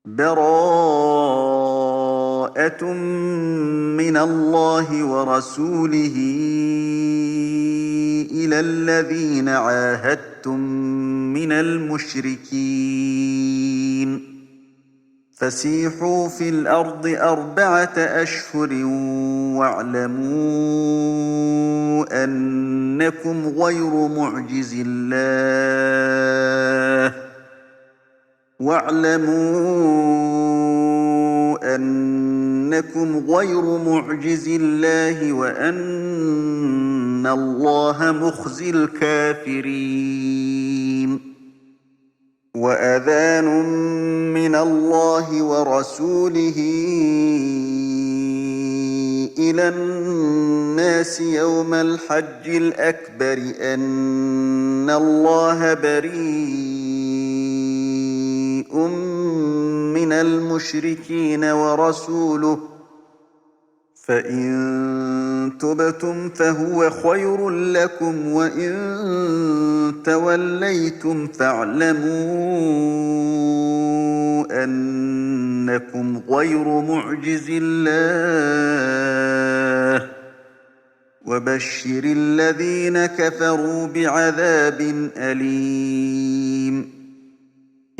بَرَاءَةٌ مِّنَ اللَّهِ وَرَسُولِهِ إِلَى الَّذِينَ عَاهَدتُّم مِّنَ الْمُشْرِكِينَ فَسِيحُوا فِي الْأَرْضِ 4 أَشْهُرٍ وَاعْلَمُوا أَنَّكُمْ غَيْرُ مُعْجِزِي اللَّهِ وَأَنَّ اللَّهَ مُخْزِي الْكَافِرِينَ وَأَذَانٌ مِّنَ اللَّهِ وَرَسُولِهِ إِلَى النَّاسِ يَوْمَ الْحَجِّ الْأَكْبَرِ أَنَّ اللَّهَ بَرِيءٌ مِّنَ الْمُشْرِكِينَ وَرَسُولُهُ فَإِن تُبْتُمْ فَهُوَ خَيْرٌ لَّكُمْ وَإِن تَوَلَّيْتُمْ فَاعْلَمُوا أَنَّكُمْ غَيْرُ مُعْجِزِي اللَّهِ ۗ وَبَشِّرِ الَّذِينَ كَفَرُوا بِعَذَابٍ أَلِيمٍ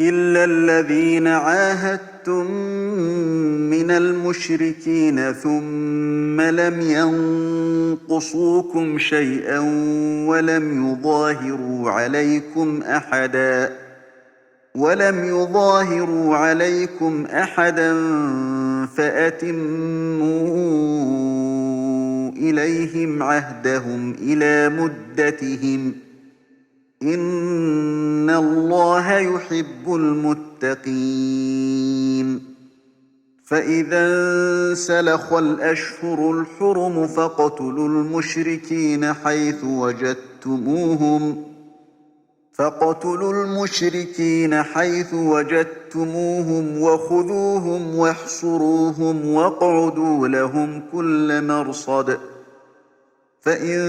إِلَّا الَّذِينَ عَاهَدتُّم مِّنَ الْمُشْرِكِينَ ثُمَّ لَمْ يَنقُصُوكُمْ شَيْئًا وَلَمْ يُظَاهِرُوا عَلَيْكُمْ أَحَدًا فَأَتِمُّوا إِلَيْهِمْ عَهْدَهُمْ إِلَىٰ مُدَّتِهِمْ ۚ إِنَّ اللَّهَ يُحِبُّ الْمُتَّقِينَ فَإِذَا انسَلَخَ الْأَشْهُرُ الْحُرُمُ فَاقْتُلُوا الْمُشْرِكِينَ حَيْثُ وَجَدتُّمُوهُمْ وَخُذُوهُمْ وَاحْصُرُوهُمْ وَاقْعُدُوا لَهُمْ كُلَّ مَرْصَدٍ ۚ فَإِن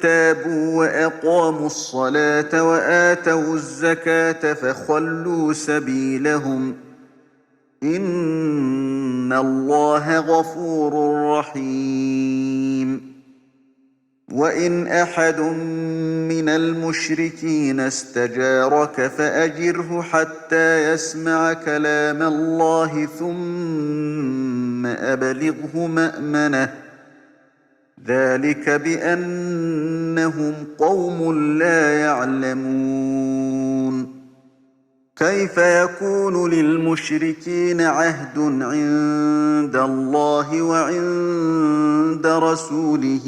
تَابُوا وَأَقَامُوا الصَّلَاةَ وَآتَوُا الزَّكَاةَ فَخَلُّوا سَبِيلَهُمْ ۚ إِنَّ اللَّهَ غَفُورٌ رَّحِيمٌ وَإِنْ أَحَدٌ مِّنَ الْمُشْرِكِينَ اسْتَجَارَكَ فَأَجِرْهُ حَتَّىٰ يَسْمَعَ كَلَامَ اللَّهِ ثُمَّ أَبْلِغْهُ مَأْمَنَهُ ۚ ذَٰلِكَ بِأَنَّهُمْ قَوْمٌ لَّا يَعْلَمُونَ كَيْفَ يَكُونُ لِلْمُشْرِكِينَ عَهْدٌ عِندَ اللَّهِ وَعِندَ رَسُولِهِ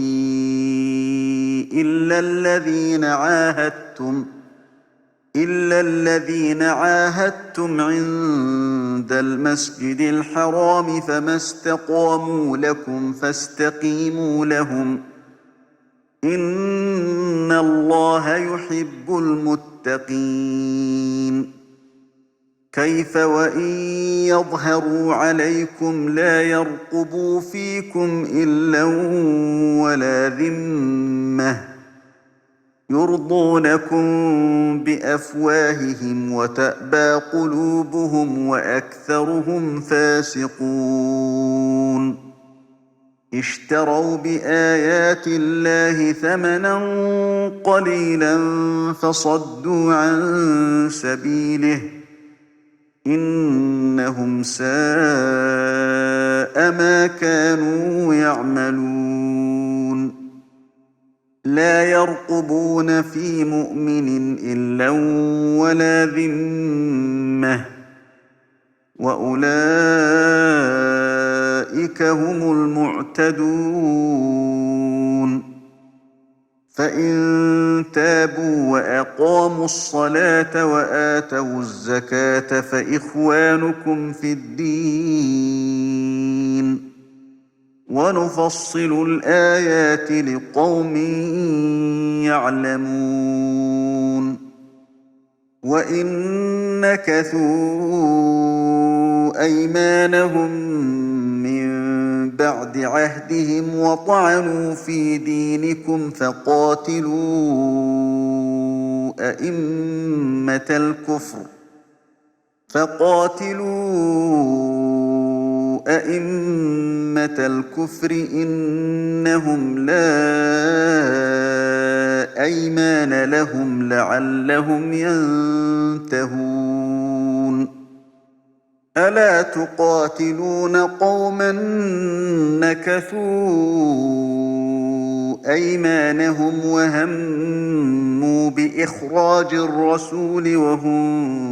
إِلَّا الَّذِينَ عَاهَدتُّمْ عِندَ الْمَسْجِدِ الْحَرَامِ فَمَا اسْتَقَامُوا لَكُمْ فَاسْتَقِيمُوا لَهُمْ ۚ إِنَّ اللَّهَ يُحِبُّ الْمُتَّقِينَ كَيْفَ وَإِن يَظْهَرُوا عَلَيْكُمْ لَا يَرْقُبُوا فِيكُمْ إِلًّا وَلَا ذِمَّةً ۚ يُرْضُونَكُم بِأَفْوَاهِهِمْ وَتَأْبَىٰ قُلُوبُهُمْ وَأَكْثَرُهُمْ فَاسِقُونَ اشْتَرَوْا بِآيَاتِ اللَّهِ ثَمَنًا قَلِيلًا فَصَدُّوا عَن سَبِيلِهِ ۚ إِنَّهُمْ سَاءَ مَا كَانُوا يَعْمَلُونَ لَا يَرْقُبُونَ فِي مُؤْمِنٍ إِلًّا وَلَا ذِمَّةً ۚ وَأُولَٰئِكَ هُمُ الْمُعْتَدُونَ فَإِن تَابُوا وَأَقَامُوا الصَّلَاةَ وَآتَوُا الزَّكَاةَ فَإِخْوَانُكُمْ فِي الدِّينِ ۗ وَنُفَصِّلُ الْآيَاتِ لِقَوْمٍ يَعْلَمُونَ وَإِن نَّكَثُوا أَيْمَانَهُم مِّن بَعْدِ عَهْدِهِمْ وَطَعَنُوا فِي دِينِكُمْ فَقَاتِلُوا أَئِمَّةَ الْكُفْرِ فقاتلوا أئمة الكفر إنهم لا أيمان لهم لعلهم ينتهون ألا تقاتلون قوما نكثوا أيمانهم وهموا بإخراج الرسول وهم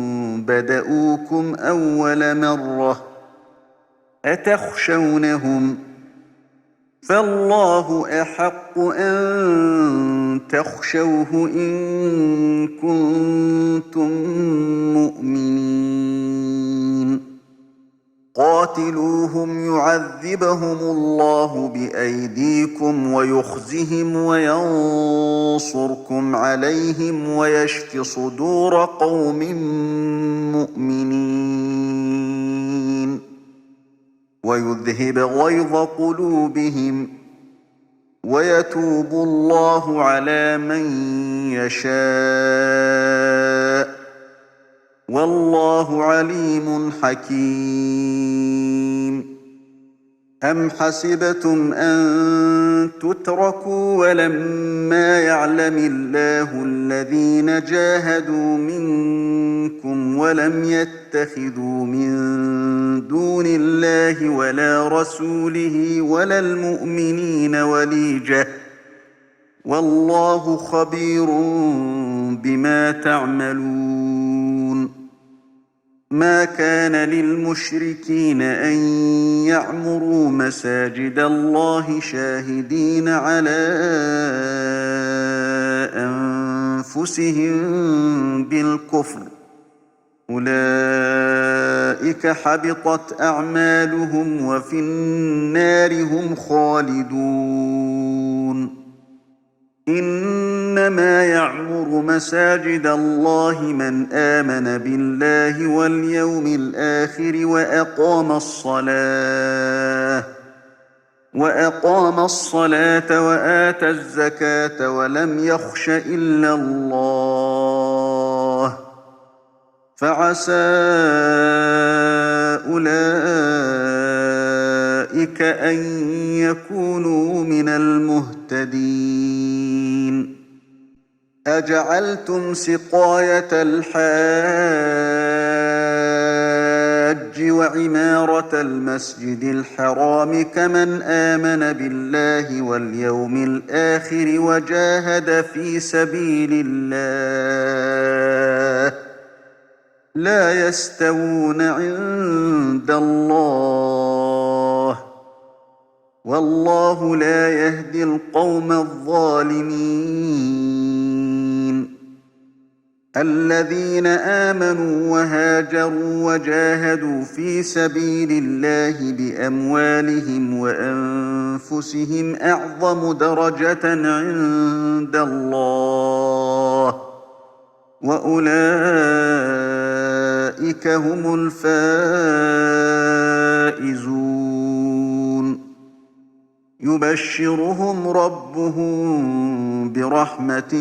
بدؤوكم أول مرة أتخشونهم فالله أحق أن تخشوه إن كنتم مؤمنين قاتلوهم يعذبهم الله بأيديكم ويخزهم وينصركم عليهم ويشف صدور قوم مؤمنين ويذهب غيظ قلوبهم ويتوب الله على من يشاء والله عليم حكيم أم حسبتم أن تتركوا ولما يعلم الله الذين جاهدوا منكم ولم يتخذوا من دون الله ولا رسوله ولا المؤمنين وليجة والله خبير بما تعملون ما كان للمشركين أن يعمروا مساجد الله شاهدين على أنفسهم بالكفر أولئك حبطت أعمالهم وفي النار هم خالدون إنما يعمر مساجد الله من آمن بالله واليوم الآخر وأقام الصلاة وآتى الزكاة ولم يخش إلا الله فعسى أولئك أن يكونوا من المهتدين أجعلتم سقاية الحاج وعمارة المسجد الحرام كمن آمن بالله واليوم الآخر وجاهد في سبيل الله لا يستوون عند الله والله لا يهدي القوم الظالمين الذين آمنوا وهاجروا وجاهدوا في سبيل الله بأموالهم وأنفسهم أعظم درجة عند الله وأولئك هم الفائزون يبشرهم ربهم برحمة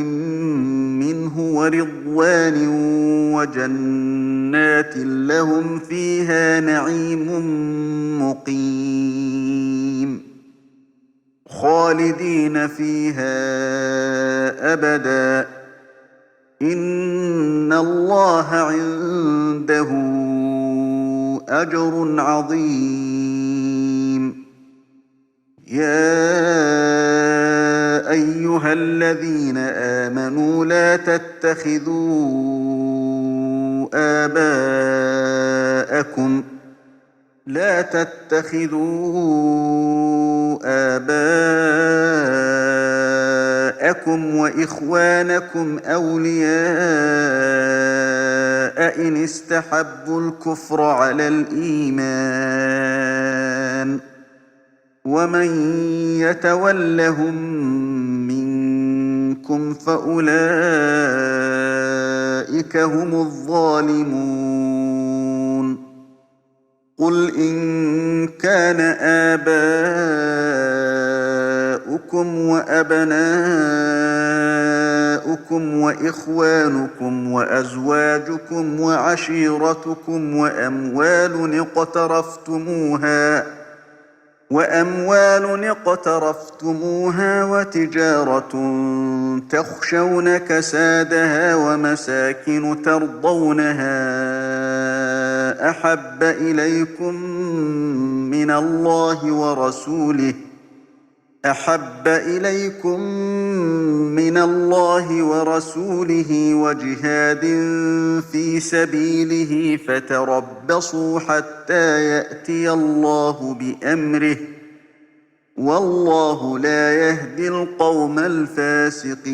منه ورضوان وجنات لهم فيها نعيم مقيم خالدين فيها أبدا إن الله عنده أجر عظيم يا أيها الذين آمنوا لا تتخذوا آباءكم وإخوانكم أولياء إن استحبوا الكفر على الإيمان ومن يتولهم منكم فأولئك هم الظالمون قل إن كان آباؤكم وأبناؤكم آباؤكم وإخوانكم وأزواجكم وعشيرتكم وأموال اقترفتموها وتجارة تخشون كسادها ومساكن ترضونها أحب إليكم من الله ورسوله وجهاد في سبيله فتربصوا حتى يأتي الله بأمره والله لا يهدي القوم الفاسقين.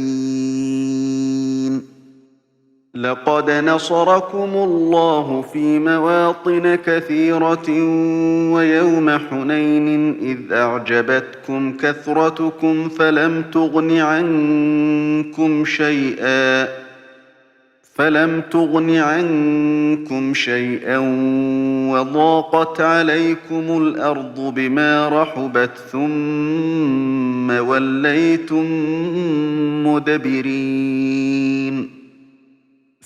لقد نصركم الله في مواطن كثيرة ويوم حنين إذ أعجبتكم كثرتكم فلم تغن عنكم شيئا وضاقت عليكم الأرض بما رحبت ثم وليتم مدبرين.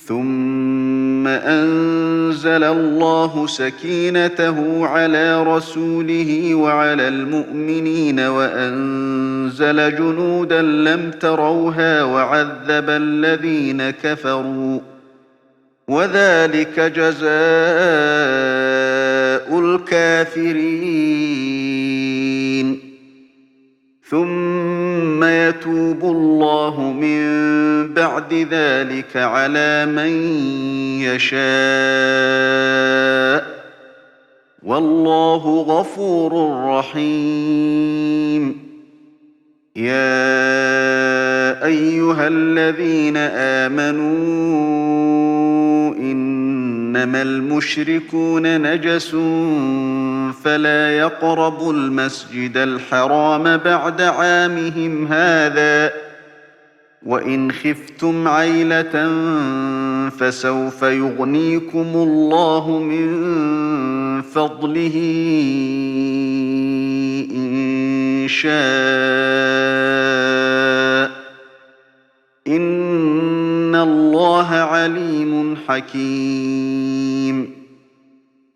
ثم أنزل الله سكينته على رسوله وعلى المؤمنين وأنزل جنودا لم تروها وعذب الذين كفروا وذلك جزاء الكافرين. ثم يتوب الله من بعد ذلك على من يشاء والله غفور رحيم. يا أيها الذين آمنوا إنما المشركون نجس فلا يقربوا المسجد الحرام بعد عامهم هذا وإن خفتم عيلة فسوف يغنيكم الله من فضله إن شاء إن الله عليم حكيم.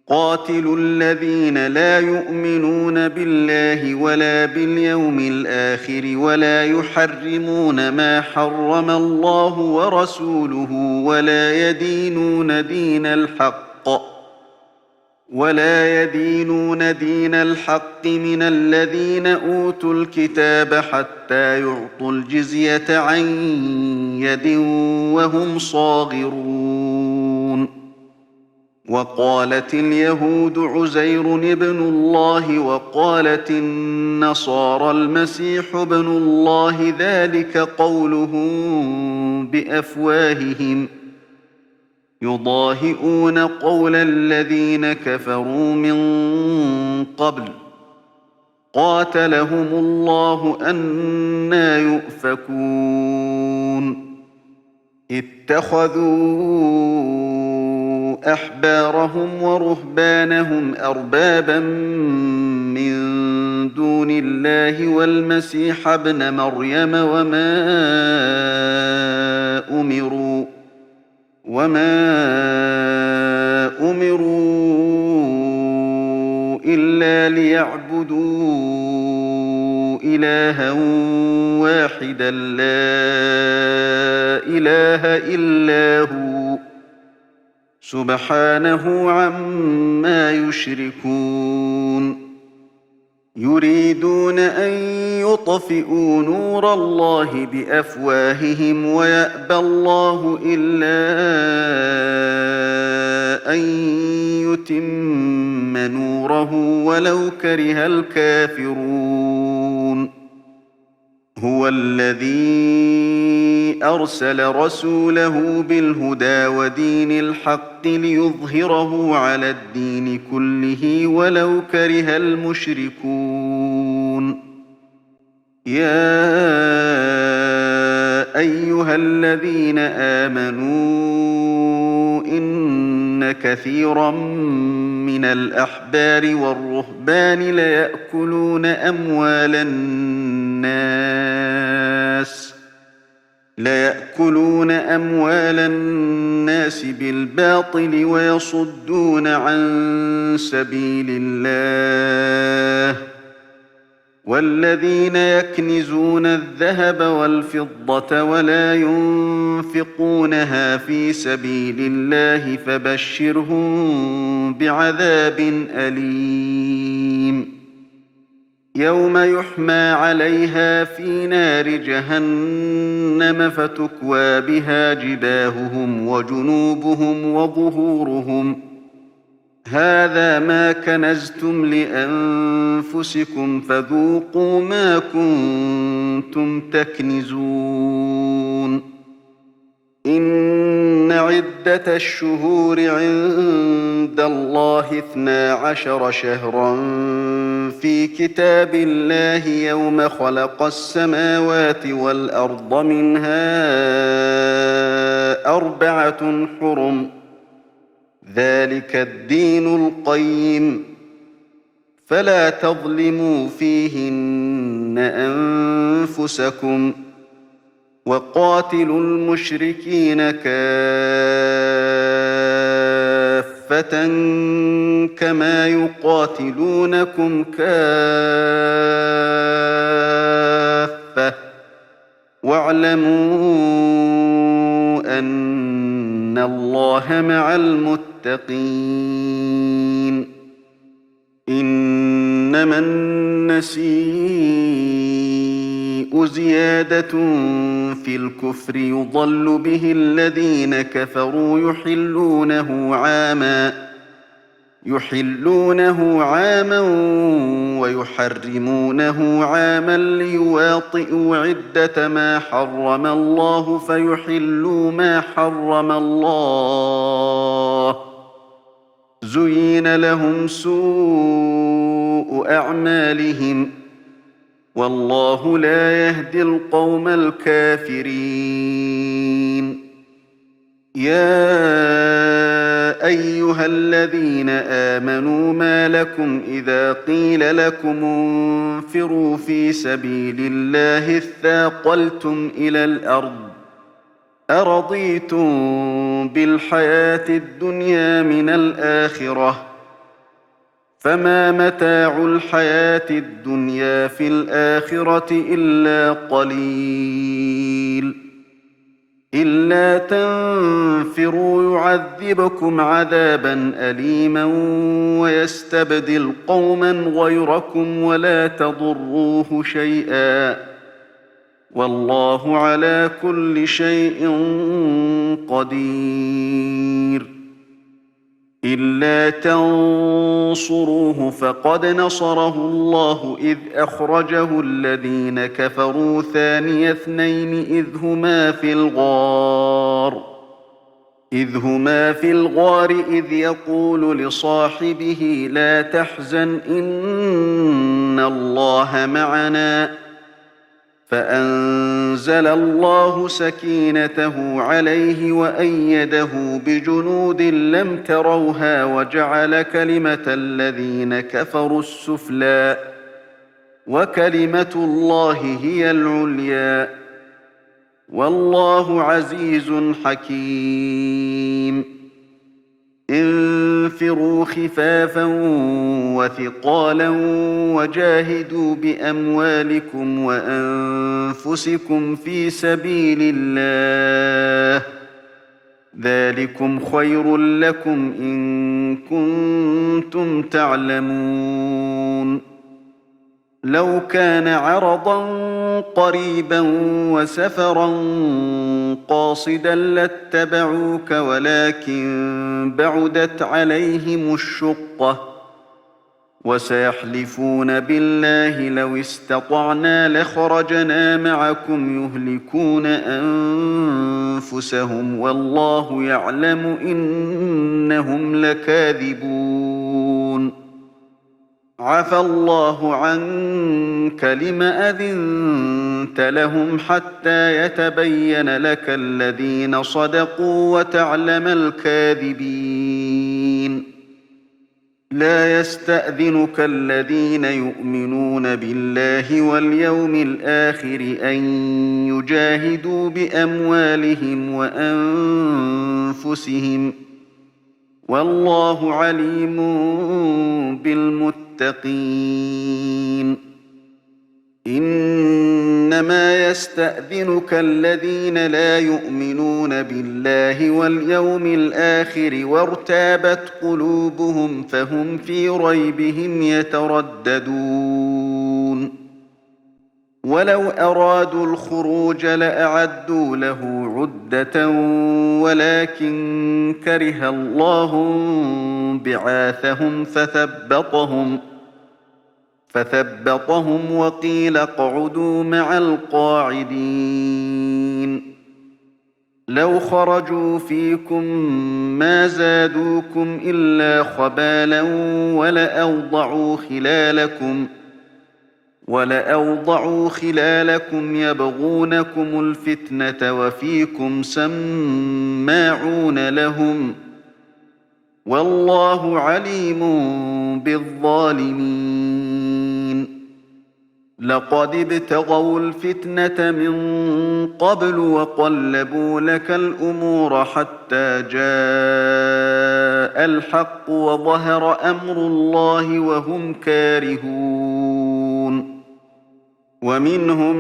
قاتلوا الذين لا يؤمنون بالله ولا باليوم الآخر ولا يحرمون ما حرم الله ورسوله ولا يدينون دين الحق من الذين أوتوا الكتاب حتى يعطوا الجزية عن يد وهم صاغرون. وقالت اليهود عزير ابن الله وقالت النصارى المسيح ابن الله ذلك قولهم بأفواههم يضاهئون قول الذين كفروا من قبل قاتلهم الله أنى يؤفكون. اتخذوا أحبارهم ورهبانهم أربابا من دون الله والمسيح ابن مريم وما أمروا إلا ليعبدوا إلها واحدا لا إله إلا هو سبحانه عما يشركون. يريدون أن يطفئوا نور الله بأفواههم ويأبى الله إلا أن يتم نوره ولو كره الكافرون. هو الذي أرسل رسوله بالهدى ودين الحق ليظهره على الدين كله ولو كره المشركون. يا أيها الذين آمنوا إن كثيرا من الأحبار والرهبان ليأكلون أموال الناس بالباطل ويصدون عن سبيل الله والذين يكنزون الذهب والفضة ولا ينفقونها في سبيل الله فبشرهم بعذاب أليم يوم يحمى عليها في نار جهنم فتكوى بها جباههم وجنوبهم وظهورهم هذا ما كنزتم لأنفسكم فذوقوا ما كنتم تكنزون إن عدة الشهور عند الله 12 شهرا في كتاب الله يوم خلق السماوات والأرض منها 4 حرم ذلك الدين القيم فلا تظلموا فيهن أنفسكم وقاتلوا المشركين كافة كما يقاتلونكم كافة واعلموا أن الله مع المتقين إنما النسيء زيادة في الكفر يضل به الذين كفروا يحلونه عاما ويحرمونه عاما ليواطئوا عدة ما حرم الله فيحلوا ما حرم الله زين لهم سوء أعمالهم والله لا يهدي القوم الكافرين يا أيها الذين آمنوا ما لكم إذا قيل لكم انفروا في سبيل الله اثاقلتم إلى الأرض أرضيتم بالحياة الدنيا من الآخرة فما متاع الحياة الدنيا في الآخرة إلا قليل إلا تنفروا يعذبكم عذابا أليما ويستبدل قوما غيركم ولا تضروه شيئا والله على كل شيء قدير إلا تنصروه فقد نصره الله إذ أخرجه الذين كفروا ثاني اثنين إذ هما في الغار إذ يقول لصاحبه لا تحزن إن الله معنا فأنزل الله سكينته عليه وأيده بجنود لم تروها وجعل كلمة الذين كفروا السفلى وكلمة الله هي العليا والله عزيز حكيم انفروا خفافا وثقالا وجاهدوا بأموالكم وأنفسكم في سبيل الله ذلكم خير لكم إن كنتم تعلمون لو كان عرضا قريبا وسفرا قاصدا لاتبعوك ولكن بعدت عليهم الشقة وسيحلفون بالله لو استطعنا لخرجنا معكم يهلكون أنفسهم والله يعلم إنهم لكاذبون عفى الله عنك لم أذنت لهم حتى يتبين لك الذين صدقوا وتعلم الكاذبين لا يستأذنك الذين يؤمنون بالله واليوم الآخر أن يجاهدوا بأموالهم وأنفسهم والله عليم بالمتقين إنما يستأذنك الذين لا يؤمنون بالله واليوم الآخر وارتابت قلوبهم فهم في ريبهم يترددون ولو أرادوا الخروج لأعدوا له عدة ولكن كره الله بعاثهم فثبطهم وقيل اقعدوا مع القاعدين لو خرجوا فيكم ما زادوكم إلا خبالا ولأوضعوا خلالكم يبغونكم الفتنة وفيكم سماعون لهم والله عليم بالظالمين لقد ابتغوا الفتنة من قبل وقلبوا لك الأمور حتى جاء الحق وظهر أمر الله وهم كارهون ومنهم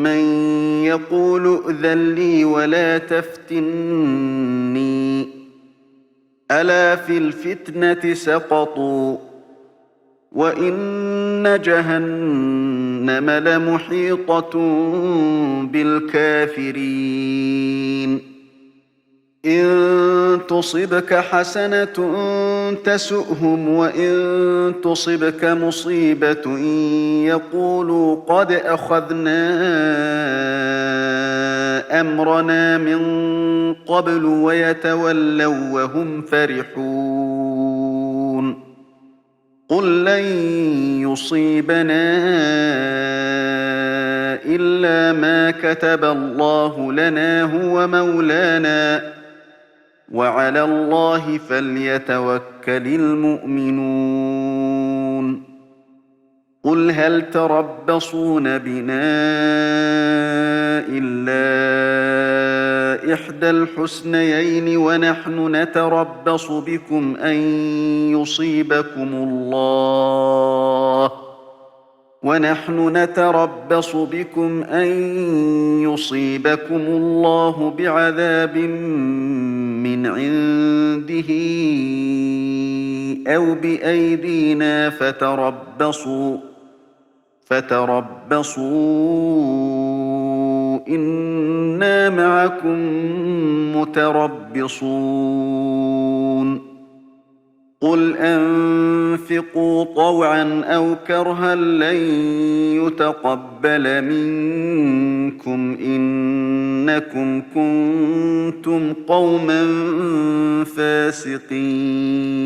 من يقول ائذن لي ولا تفتني ألا في الفتنة سقطوا وإن جهنم لمحيطة بالكافرين إن تصبك حسنة تسؤهم وإن تصبك مصيبة يقولوا قد أخذنا أمرنا من قبل ويتولوا وهم فرحون قل لن يصيبنا إلا ما كتب الله لنا هو مولانا وعلى الله فليتوكل المؤمنون قل هل تربصون بنا إلا إحدى الحسنيين ونحن نتربص بكم أن يصيبكم الله بعذاب من عنده أو بأيدينا فتربصوا إنا معكم متربصون قل أنفقوا طوعا أو كرها لن يتقبل منكم إنكم كنتم قوما فاسقين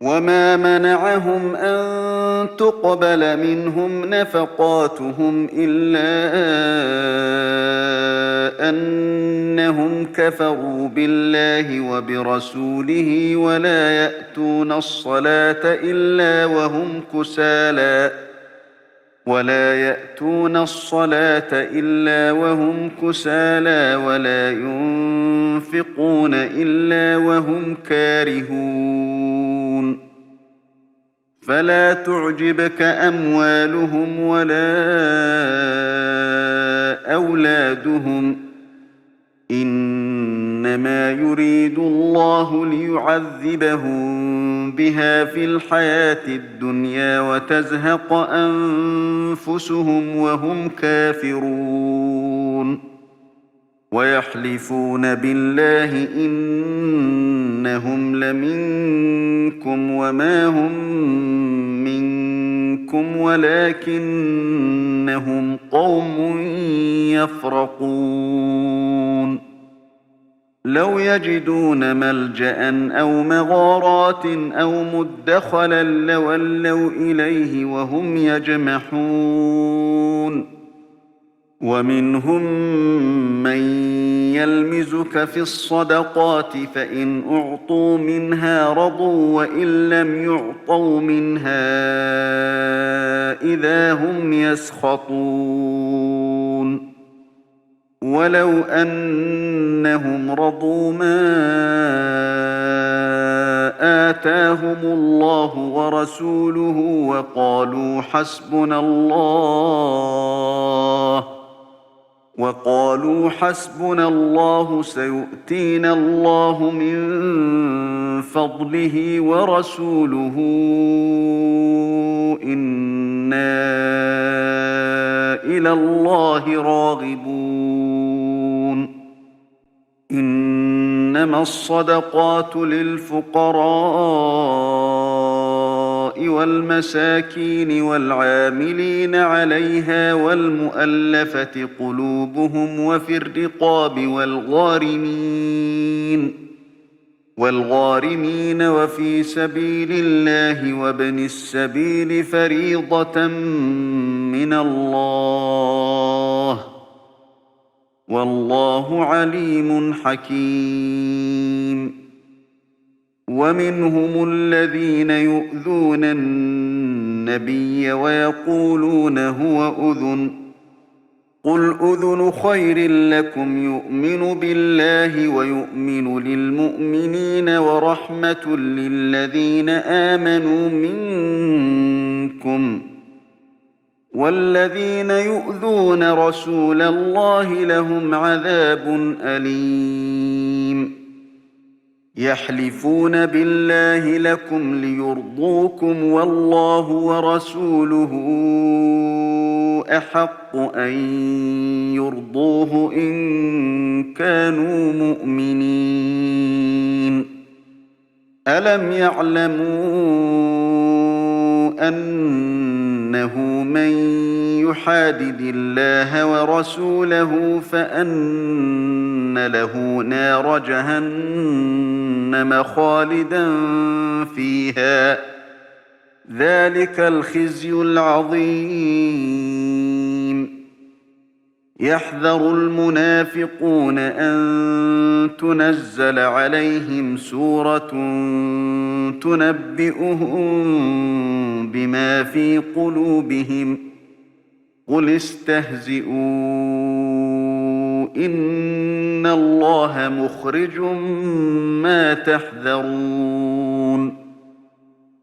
وما منعهم أن تقبل منهم نفقاتهم إلا أنهم كفروا بالله وبرسوله ولا يأتون الصلاة إلا وهم كسالى ولا ينفقون إلا وهم كارهون فلا تعجبك أموالهم ولا أولادهم إنما يريد الله ليعذبهم بها في الحياة الدنيا وتزهق أنفسهم وهم كافرون ويحلفون بالله إنهم لمنكم وما هم منكم ولكنهم قوم يفرقون لو يجدون ملجأ أو مغارات أو مدخلا لولوا إليه وهم يجمحون ومنهم من يلمزك في الصدقات فإن أعطوا منها رضوا وإن لم يعطوا منها إذا هم يسخطون ولو أنهم رضوا ما آتاهم الله ورسوله وقالوا حسبنا الله سيؤتينا الله من فضله ورسوله إنا إلى الله راغبون إنما الصدقات للفقراء والمساكين والعاملين عليها والمؤلفة قلوبهم وفي الرقاب والغارمين وفي سبيل الله وابن السبيل فريضة من الله والله عليم حكيم ومنهم الذين يؤذون النبي ويقولون هو أذن قل أذن خير لكم يؤمن بالله ويؤمن للمؤمنين ورحمة للذين آمنوا منكم والذين يؤذون رسول الله لهم عذاب أليم يحلفون بالله لكم ليرضوكم والله ورسوله أحق أن يرضوه إن كانوا مؤمنين ألم يعلموا أنه من يحادد الله ورسوله فأن له نار جهنم خالدا فيها ذلك الخزي العظيم يحذر المنافقون أن تنزل عليهم سورة تنبئهم بما في قلوبهم قل استهزئوا إن الله مخرج ما تحذرون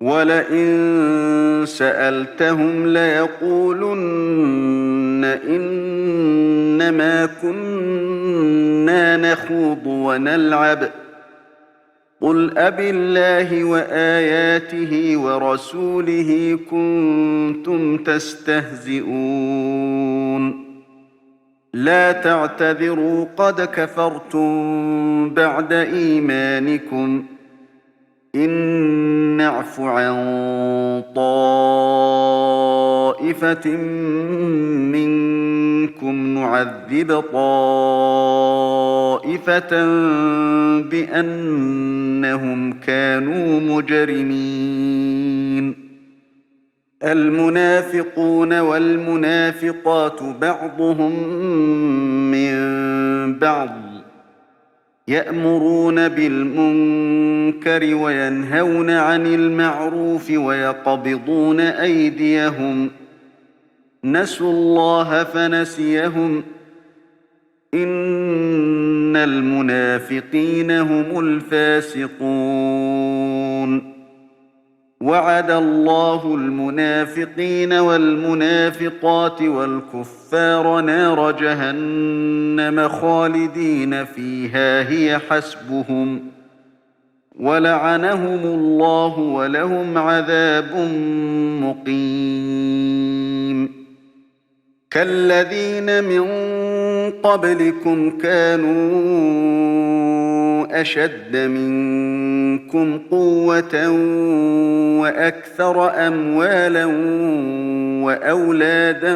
ولئن سألتهم ليقولن إنما كنا نخوض ونلعب قل أبالله وآياته ورسوله كنتم تستهزئون لا تعتذروا قد كفرتم بعد إيمانكم إن نعف عن طائفة منكم نعذب طائفة بأنهم كانوا مجرمين المنافقون والمنافقات بعضهم من بعض يأمرون بالمنكر وينهون عن المعروف ويقبضون أيديهم نسوا الله فنسيهم إن المنافقين هم الفاسقون وعد الله المنافقين والمنافقات والكفار نار جهنم خالدين فيها هي حسبهم ولعنهم الله ولهم عذاب مقيم كالذين من قبلكم كانوا أشد منكم قوة وأكثر أموالا وأولادا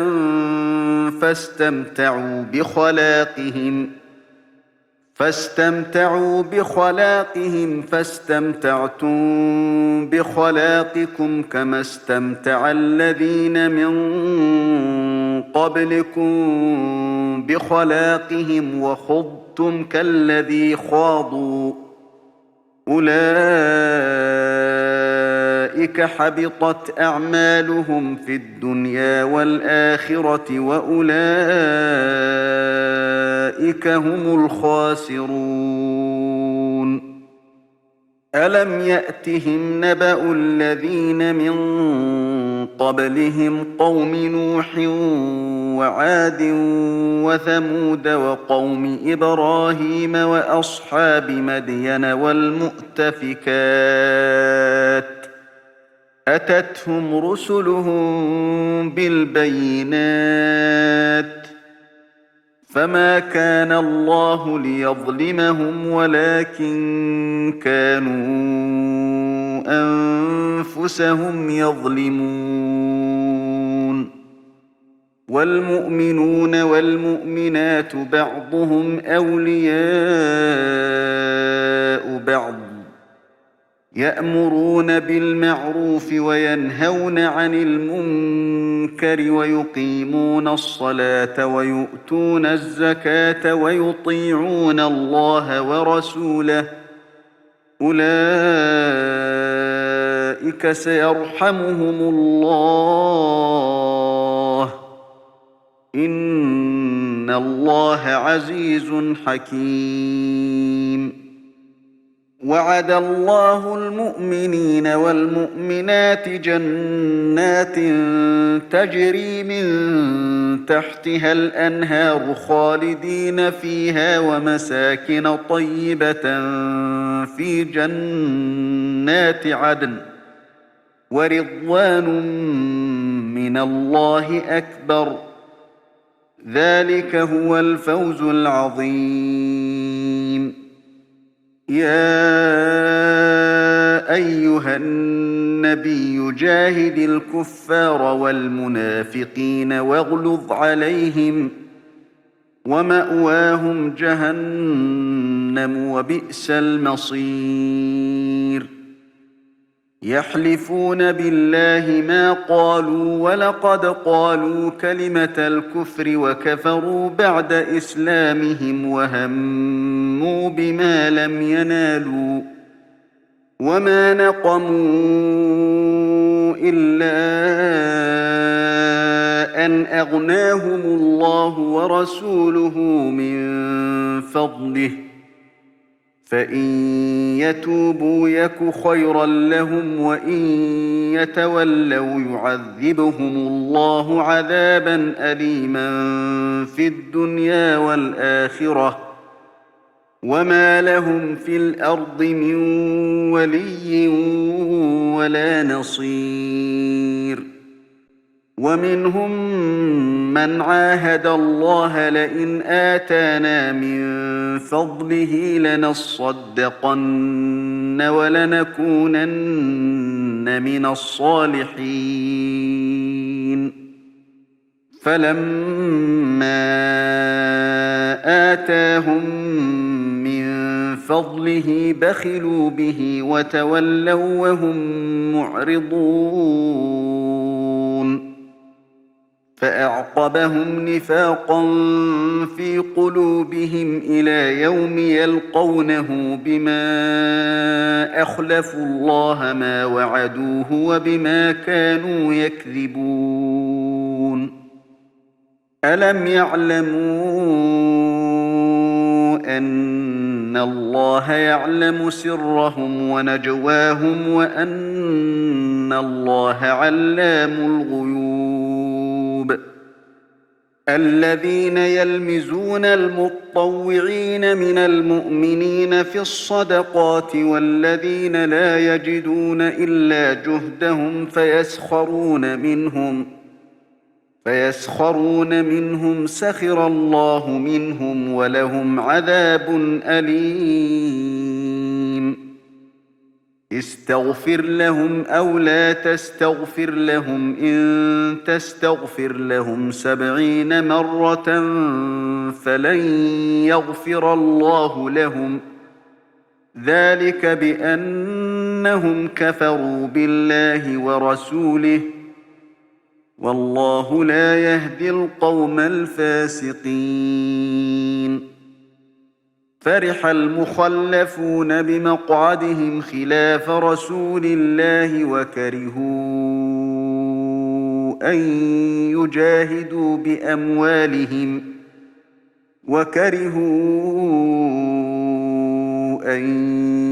فاستمتعوا بخلاقهم فاستمتعتم بخلاقكم كما استمتع الذين من قبلكم بخلاقهم وخضتم كالذي خاضوا أولئك حبطت أعمالهم في الدنيا والآخرة وأولئك هم الخاسرون ألم يأتهم نبأ الذين من قبلهم قوم نوح وعاد وثمود وقوم إبراهيم وأصحاب مدين والمؤتفكات أتتهم رسلهم بالبينات فما كان الله ليظلمهم ولكن كانوا أنفسهم يظلمون والمؤمنون والمؤمنات بعضهم أولياء بعض يأمرون بالمعروف وينهون عن المنكر ويقيمون الصلاة ويؤتون الزكاة ويطيعون الله ورسوله أولئك سيرحمهم الله إن الله عزيز حكيم وعد الله المؤمنين والمؤمنات جنات تجري من تحتها الأنهار خالدين فيها ومساكن طيبة في جنات عدن ورضوان من الله أكبر ذلك هو الفوز العظيم يا أيها النبي جاهد الكفار والمنافقين واغلظ عليهم ومأواهم جهنم وبئس المصير يحلفون بالله ما قالوا ولقد قالوا كلمة الكفر وكفروا بعد إسلامهم وهموا بما لم ينالوا وما نقموا إلا أن أغناهم الله ورسوله من فضله فإن يتوبوا يك خيرا لهم وإن يتولوا يعذبهم الله عذابا أليما في الدنيا والآخرة وما لهم في الأرض من ولي ولا نصير ومنهم من عاهد الله لئن آتانا من فضله لنصدقن ولنكونن من الصالحين فلما آتاهم من فضله بخلوا به وتولوا وهم معرضون فأعقبهم نفاقا في قلوبهم إلى يوم يلقونه بما أخلفوا الله ما وعدوه وبما كانوا يكذبون ألم يعلموا أن الله يعلم سرهم ونجواهم وأن الله علام الغيوب الذين يلمزون المطوعين من المؤمنين في الصدقات والذين لا يجدون إلا جهدهم فيسخرون منهم سخر الله منهم ولهم عذاب أليم استغفر لهم أو لا تستغفر لهم إن تستغفر لهم 70 مرة فلن يغفر الله لهم ذلك بأنهم كفروا بالله ورسوله والله لا يهدي القوم الفاسقين. فرح المخلفون بمقعدهم خلاف رسول الله وكرهوا أن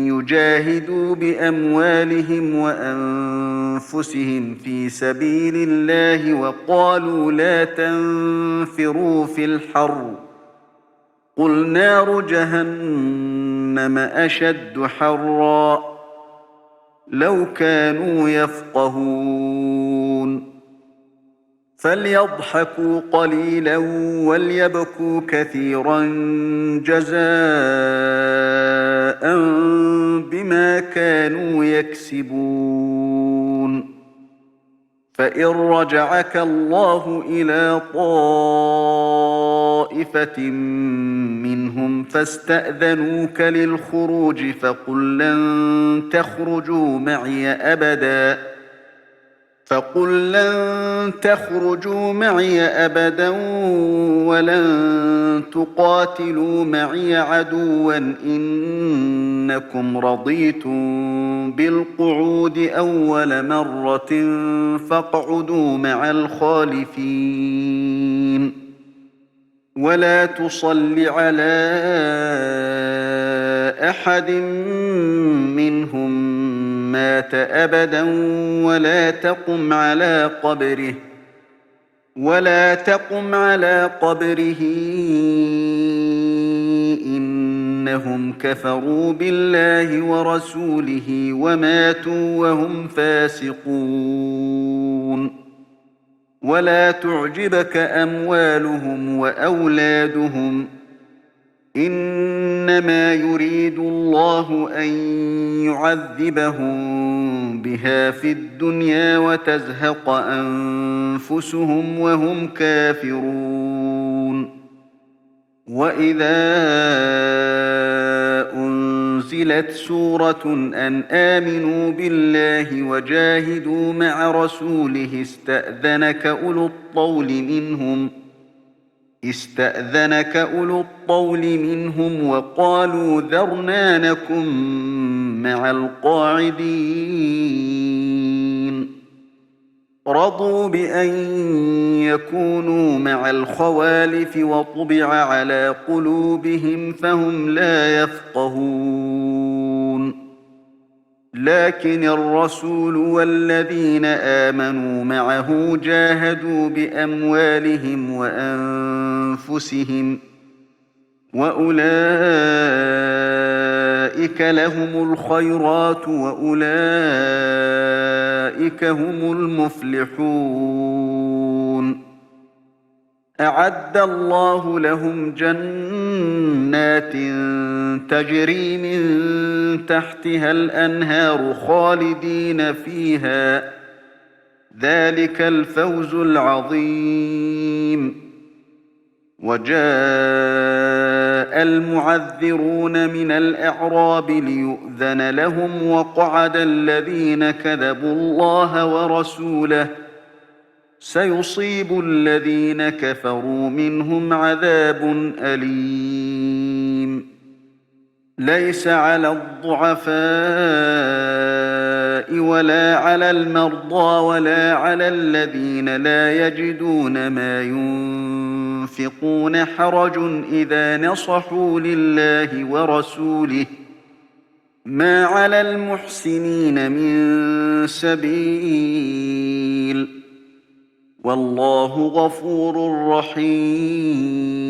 يجاهدوا بأموالهم وأنفسهم في سبيل الله وقالوا لا تنفروا في الحر قل نار جهنم أشد حرا لو كانوا يفقهون فليضحكوا قليلا وليبكوا كثيرا جزاء بما كانوا يكسبون. فإن رجعك الله إلى طائفة منهم فاستأذنوك للخروج فقل لن تخرجوا معي أبدا ولن تقاتلوا معي عدوا إنكم رضيتم بالقعود أول مرة فاقعدوا مع الخالفين ولا تصل على أحد منهم مات أبدا ولا تقم على قبره إنهم كفروا بالله ورسوله وماتوا وهم فاسقون. ولا تعجبك أموالهم وأولادهم إنما يريد الله أن يعذبهم بها في الدنيا وتزهق أنفسهم وهم كافرون. وإذا أنزلت سورة أن آمنوا بالله وجاهدوا مع رسوله استأذنك أولو الطول منهم وقالوا ذرنا نكن مع القاعدين رضوا بأن يكونوا مع الخوالف وطبع على قلوبهم فهم لا يفقهون. لكن الرسول والذين آمنوا معه جاهدوا بأموالهم وأنفسهم وأولئك لهم الخيرات وأولئك هم المفلحون. أعد الله لهم جنات تجري من تحتها الأنهار خالدين فيها ذلك الفوز العظيم. وجاء المعذرون من الأعراب ليؤذن لهم وقعد الذين كذبوا الله ورسوله سيصيب الذين كفروا منهم عذاب أليم. ليس على الضعفاء ولا على المرضى ولا على الذين لا يجدون ما ينفقون حرج إذا نصحوا لله ورسوله ما على المحسنين من سبيل والله غفور رحيم.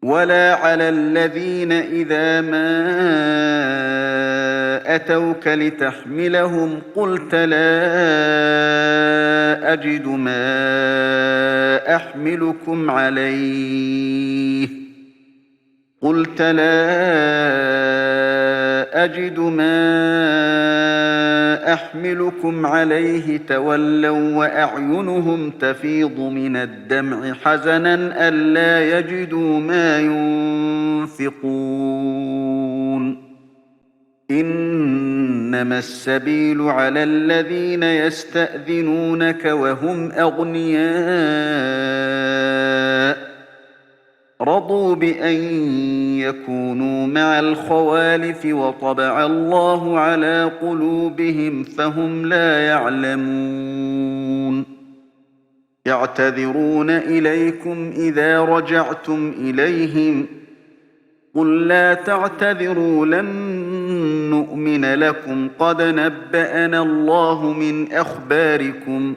ولا على الذين إذا ما أتوك لتحملهم قلت لا أجد ما أحملكم عليه تولوا وأعينهم تفيض من الدمع حزنا ألا يجدوا ما ينفقون. إنما السبيل على الذين يستأذنونك وهم أغنياء رضوا بأن يكونوا مع الخوالف وطبع الله على قلوبهم فهم لا يعلمون يعتذرون إليكم إذا رجعتم إليهم قل لا تعتذروا لن نؤمن لكم قد نبأنا الله من أخباركم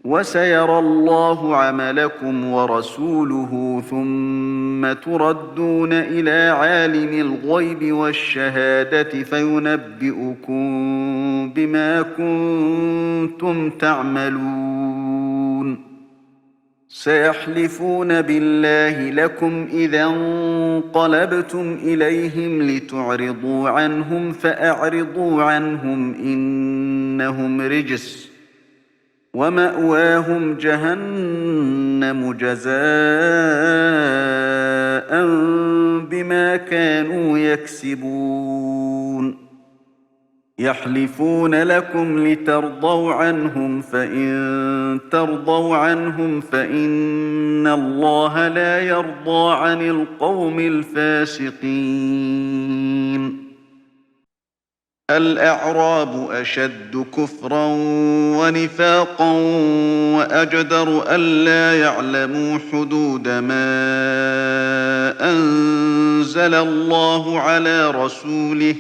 وسيرى الله عملكم ورسوله ثم تردون إلى عالم الغيب والشهادة فينبئكم بما كنتم تعملون سيحلفون بالله لكم إذا انقلبتم إليهم لتعرضوا عنهم فأعرضوا عنهم إنهم رجس ومأواهم جهنم جزاء بما كانوا يكسبون يحلفون لكم لترضوا عنهم فإن ترضوا عنهم فإن الله لا يرضى عن القوم الفاسقين الأعراب أشد كفرا ونفاقا وأجدر ألا يعلموا حدود ما أنزل الله على رسوله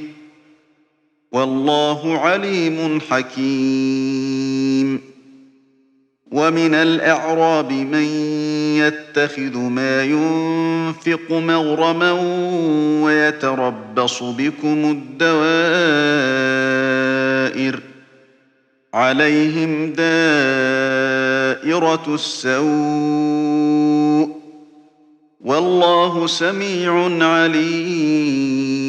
والله عليم حكيم ومن الأعراب من يتخذ ما ينفق مغرما ويتربص بكم الدوائر عليهم دائرة السوء والله سميع عليم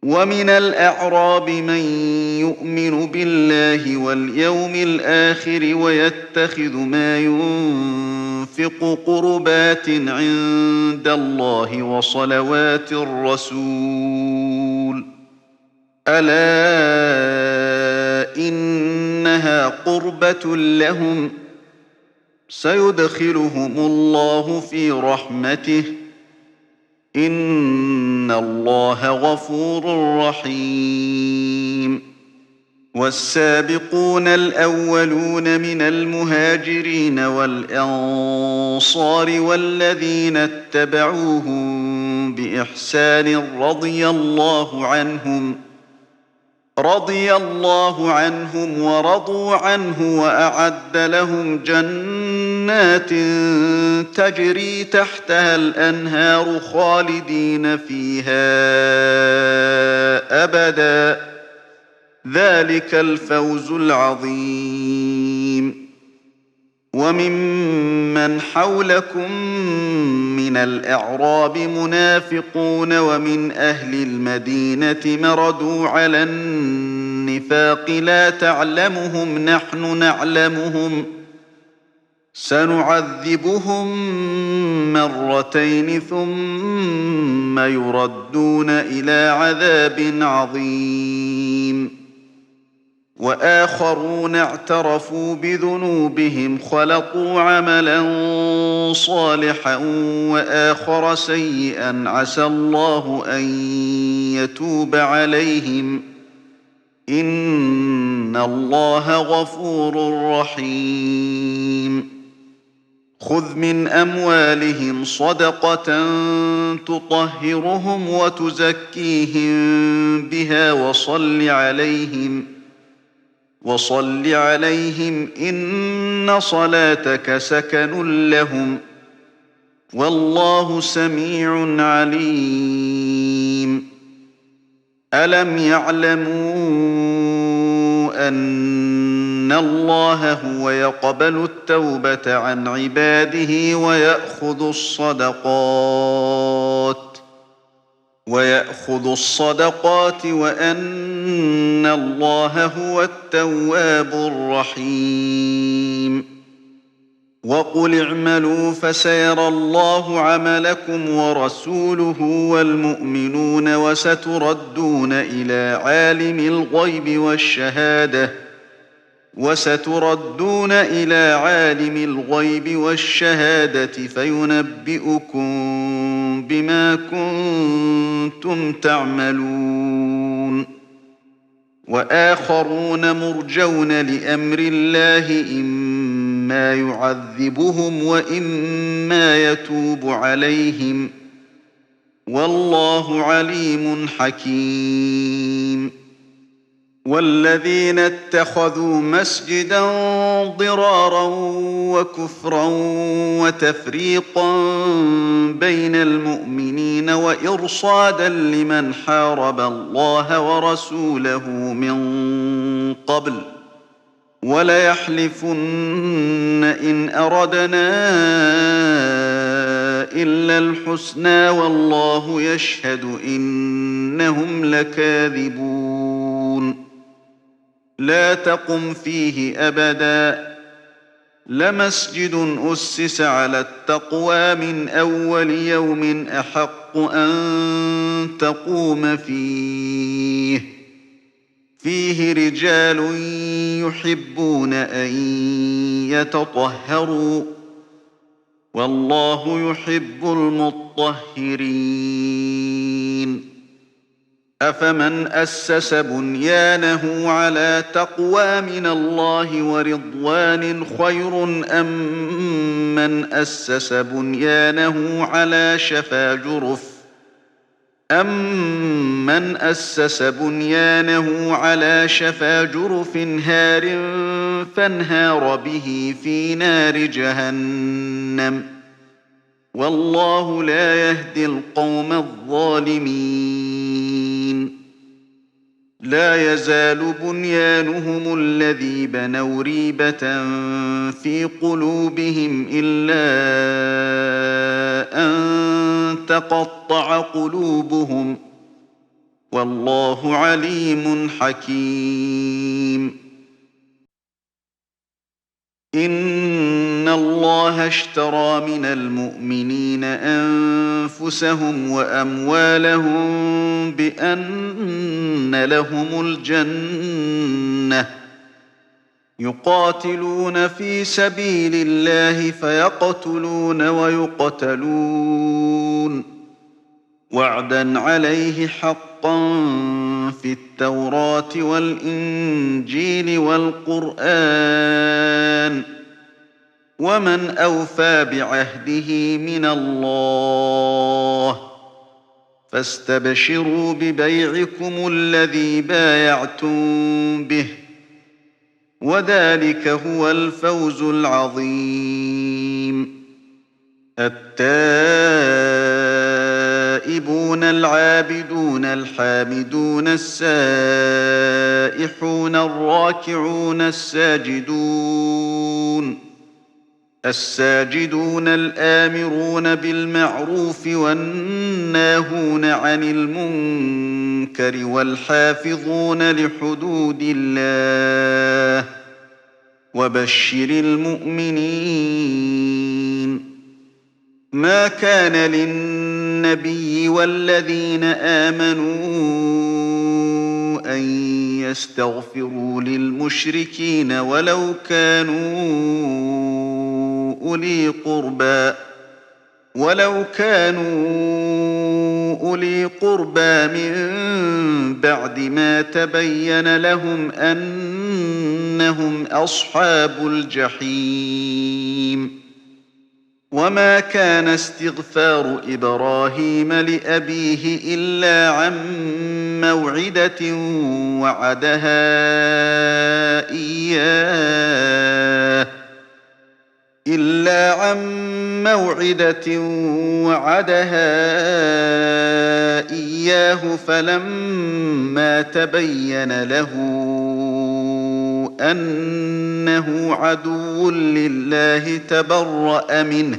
ومن الأعراب من يؤمن بالله واليوم الآخر ويتخذ ما ينفق قربات عند الله وصلوات الرسول ألا إنها قربة لهم سيدخلهم الله في رحمته إن الله غفور رحيم والسابقون الأولون من المهاجرين والأنصار والذين اتبعوهم بإحسان رضي الله عنهم ورضوا عنه وأعد لهم جنات تجري تحتها الأنهار خالدين فيها أبدا ذلك الفوز العظيم وممن حولكم من الأعراب منافقون ومن أهل المدينة مردوا على النفاق لا تعلمهم نحن نعلمهم سنعذبهم مرتين ثم يردون إلى عذاب عظيم وآخرون اعترفوا بذنوبهم خلطوا عملا صالحا وآخر سيئا عسى الله أن يتوب عليهم إن الله غفور رحيم خذ من أموالهم صدقة تطهرهم وتزكيهم بها وصل عليهم إن صلاتك سكن لهم والله سميع عليم ألم يعلموا أن الله هو يقبل التوبة عن عباده ويأخذ الصدقات وأن الله هو التواب الرحيم وقل اعملوا فسيرى الله عملكم ورسوله والمؤمنون وستردون إلى عالم الغيب والشهادة فينبئكم بما كنتم تعملون وآخرون مرجون لأمر الله إما يعذبهم وإما يتوب عليهم والله عليم حكيم والذين اتخذوا مسجدا ضرارا وكفرا وتفريقا بين المؤمنين وإرصادا لمن حارب الله ورسوله من قبل وليحلفن إن أردنا إلا الحسنى والله يشهد إنهم لكاذبون لا تقم فيه أبدا لمسجد أسس على التقوى من أول يوم أحق أن تقوم فيه رجال يحبون أن يتطهروا والله يحب المطهرين أفمن أسس بنيانه على تقوى من الله ورضوان خير أم من أسس بنيانه على شفا جرف هار فانهار به في نار جهنم والله لا يهدي القوم الظالمين لا يزال بنيانهم الذي بنوا ريبة في قلوبهم إلا أن تقطع قلوبهم والله عليم حكيم إن الله اشترى من المؤمنين أنفسهم وأموالهم بأن لهم الجنة يقاتلون في سبيل الله فيقتلون ويقتلون وعدا عليه حقا في التوراة والإنجيل والقرآن ومن أوفى بعهده من الله فاستبشروا ببيعكم الذي بايعتم به وذلك هو الفوز العظيم التائبون العابدون الحامدون السائحون الراكعون الساجدون الآمرون بالمعروف والناهون عن المنكر والحافظون لحدود الله وبشر المؤمنين ما كان للنبي والذين آمنوا أن يستغفروا للمشركين ولو كانوا أولي قربى من بعد ما تبين لهم أنهم أصحاب الجحيم وما كان استغفار إبراهيم لأبيه إلا عن موعدة وعدها إياه فلما تبين له أنه عدو لله تبرأ منه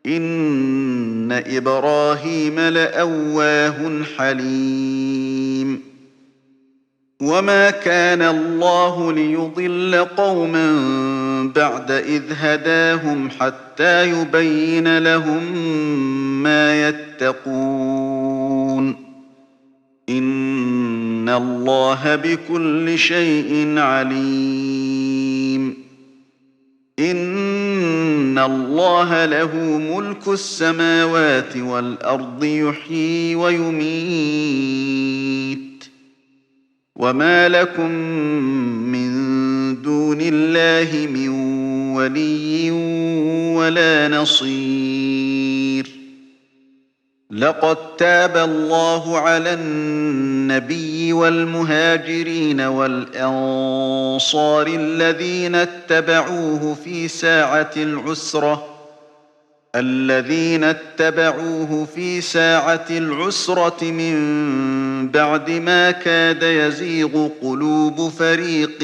إن إبراهيم لأواه حليم وما كان الله ليضل قوما بعد إذ هداهم حتى يبين لهم ما يتقون إن الله بكل شيء عليم إن الله له ملك السماوات والأرض يحيي ويميت وما لكم من دون الله من ولي ولا نصير لقد تاب الله على النبي والمهاجرين والأنصار الذين اتبعوه في ساعة العسرة من بعد ما كاد يزيغ قلوب فريق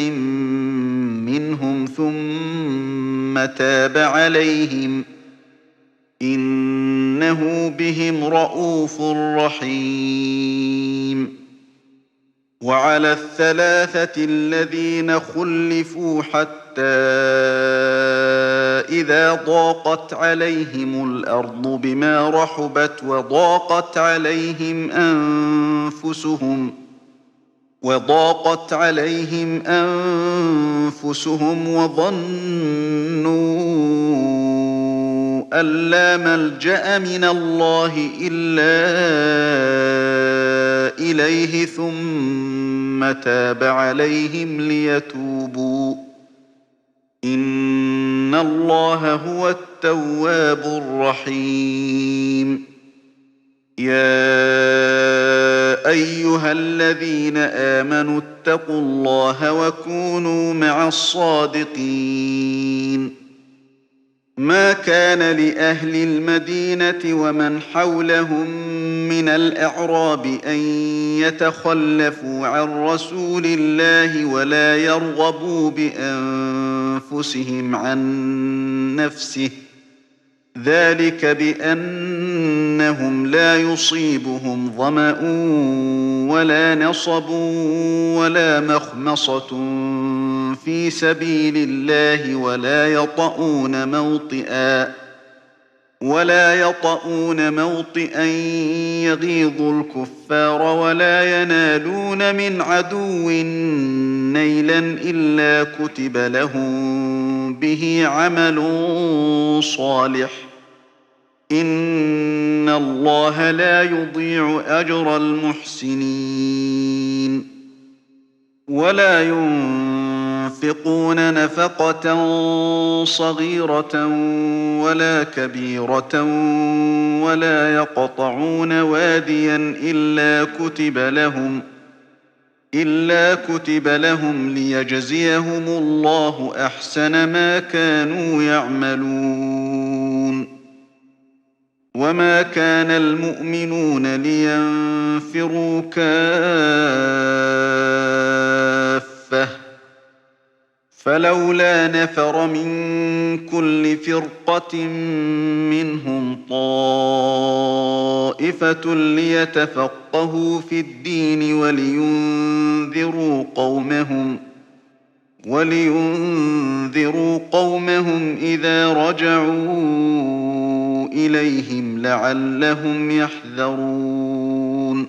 منهم ثم تاب عليهم إنه بهم رءوف رحيم وعلى الثلاثة الذين خلفوا حتى إذا ضاقت عليهم الأرض بما رحبت وضاقت عليهم أنفسهم وظنوا أن لا ملجأ من الله إلا إليه ثم تاب عليهم ليتوبوا إن الله هو التواب الرحيم يا أيها الذين آمنوا اتقوا الله وكونوا مع الصادقين ما كان لأهل المدينة ومن حولهم من الأعراب أن يتخلفوا عن رسول الله ولا يرغبوا بأنفسهم عن نفسه ذلك بأنهم لا يصيبهم ظمأ ولا نصب ولا مخمصة في سبيل الله ولا يطؤون موطئا يغيظ الكفار ولا ينالون من عدو نيلا إلا كتب لهم به عمل صالح إن الله لا يضيع أجر المحسنين ولا ينفقون نفقة صغيرة ولا كبيرة ولا يقطعون واديا إلا كتب لهم ليجزيهم الله أحسن ما كانوا يعملون وما كان المؤمنون لينفروا كافة فلولا نفر من كل فرقة منهم طائفة ليتفقهوا في الدين ولينذروا قومهم إذا رجعوا إليهم لعلهم يحذرون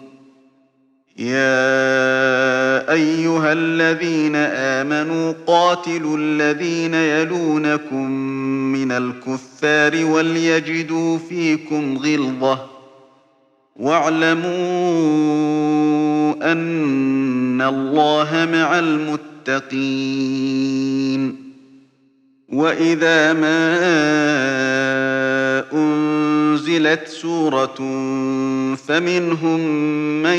يا أيها الذين آمنوا قاتلوا الذين يلونكم من الكفار وليجدوا فيكم غلظة واعلموا أن الله مع المتقين وإذا ما أنزلت سورة فمنهم من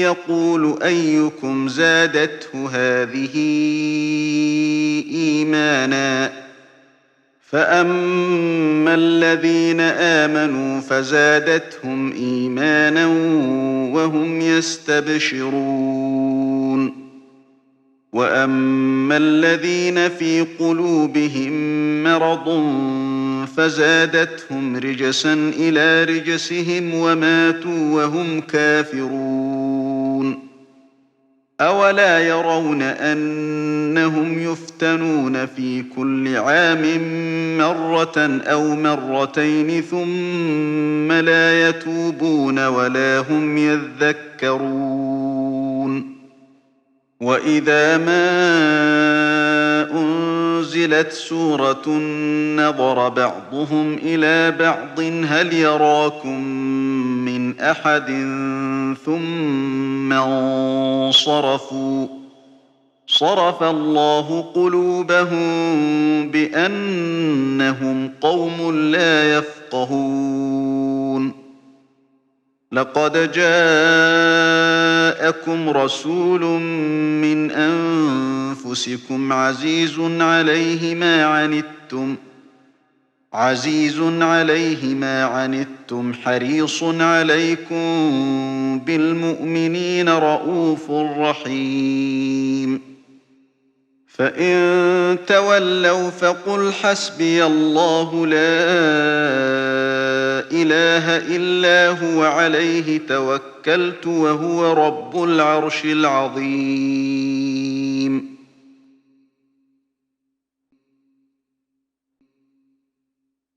يقول أيكم زادته هذه إيمانا فأما الذين آمنوا فزادتهم إيمانا وهم يستبشرون وأما الذين في قلوبهم مرض فزادتهم رجسا إلى رجسهم وماتوا وهم كافرون أولا يرون أنهم يفتنون في كل عام مرة أو مرتين ثم لا يتوبون ولا هم يذكرون وإذا ما أنزلت سورة نظر بعضهم إلى بعض هل يراكم من أحد ثم انصرفوا صرف الله قلوبهم بأنهم قوم لا يفقهون لقد جاءكم رسول من أنفسكم عزيز عليه ما عنتم حريص عليكم بالمؤمنين رءوف رحيم فإن تولوا فقل حسبي الله لا إله إلا هو عليه توكلت وهو رب العرش العظيم